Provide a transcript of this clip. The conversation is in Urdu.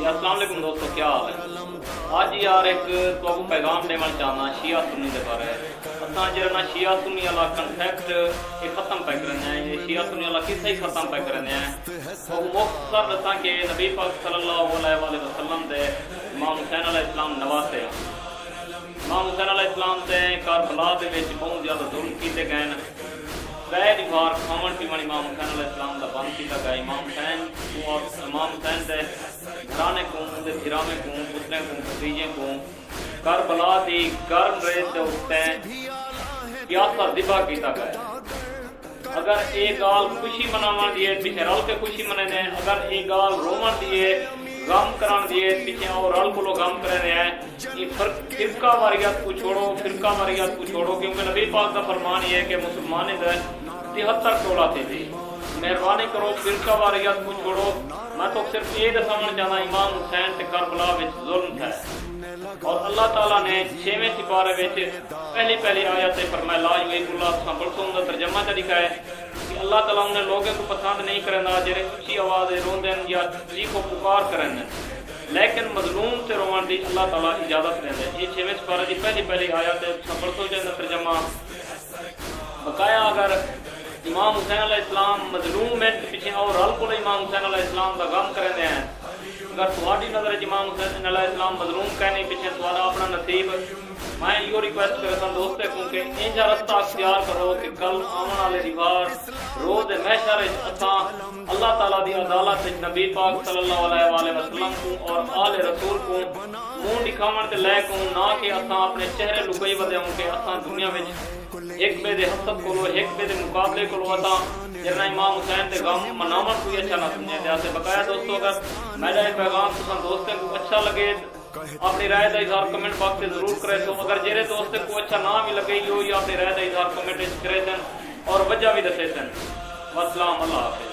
یا السلام علیکم دوستو، کیا حال ہے؟ آج یار ایک تو پیغام دینا چاہنا شیعہ سنی دے بارے اساں جڑا شیعہ سنی والا کنسیپٹ یہ ختم پہ کرنا ہے، یہ شیعہ سنی والا کسے ہی ختم پہ کرنا ہے۔ وہ مختصر دساں کہ نبی پاک صلی اللہ علیہ وآلہ وسلم دے امام حسین علیہ السلام نواسے امام حسین علیہ السلام تے کربلا دے وچ بہت زیادہ ظلم کیتے گئے ہیں۔ پہلی بار کھاون پیون امام حسین علیہ السلام دا بند کیتا گیا۔ امام حسین دے گھرانے کو، دے پھرانے کو، پترے کو، بھتیجے کو کربلا دی گرم ریت دے اوتے پیاسا ذبح کیتا گیا۔ اگر ایک گال خوشی مناون دی ہے پیچھے رل کے خوشی منانے، اگر ایک گال رومن دی ہے غم کران دیے پیچھے اور رل کو غم کرنے ہیں۔ یہ فرقہ واریت کو چھوڑو، فرقہ واریت کو چھوڑو، کیونکہ نبی پاک کا فرمان یہ ہے کہ مسلمان دے 73 ٹولا تھے جی، مہربانی کرو فرقہ واریت کو چھوڑو۔ میں تو صرف یہ دسانا چاہنا امام حسین تے کربلا وچ ظلم تھا، اور اللہ تعالیٰ نے 6ویں سپارے وچ پہلی آیت سے فرمایا لا یحب اللہ سنبھلتم دا ترجمہ تے لکھا ہے کہ اللہ تعالیٰ نے لوگوں کو پسند نہیں کرنا جڑے اونچی آواز روندن یا چیخ و پکار کرن، لیکن مظلوم سے روان دی اللہ تعالیٰ اجازت دیندا ہے۔ یہ 6ویں سپارے دی پہلی آیت ہے سنبھلتو دا ترجمہ۔ بقایا اگر امام حسین علیہ السلام مظلوم ہے پیچھے اور رل کو امام حسین علیہ السلام کا غم کرتے ہیں، اگر تھوڑی نظر امام حسین علیہ السلام مظلوم کہنے پیچھے تھوڑا اپنا نصیب، میں یہ ریکویسٹ کرتا ہوں دوستوں کو کہ انجا رستہ اختیار کرو کہ کل آنے والے دیوار روز محشر اساں اللہ تعالیٰ دی عدالت نبی پاک صلی اللہ علیہ وآلہ وسلم کو اور آل رسول کو منہ دکھاون تے لے کو، نہ کہ اساں اپنے چہرے لکئی ودیاں کہ اساں دنیا وچ ایک بے دے حسد کو ایک بے دے مقابلے کو اساں جرنا امام حسین دے غم مناون کوئی اچھا نہ سمجھے دیا سے۔ بقایا دوستو اگر میرا یہ پیغام تساں دوستوں کو اچھا لگے اپنی رائے کا اظہار کمنٹ باکس سے ضرور کرے تو، اگر جیرے دوستوں کو اچھا نہ بھی لگے ہو یا اپنی رائے کا اظہار کمنٹ کرے سن اور وجہ بھی دسے سن۔ والسلام، اللہ حافظ۔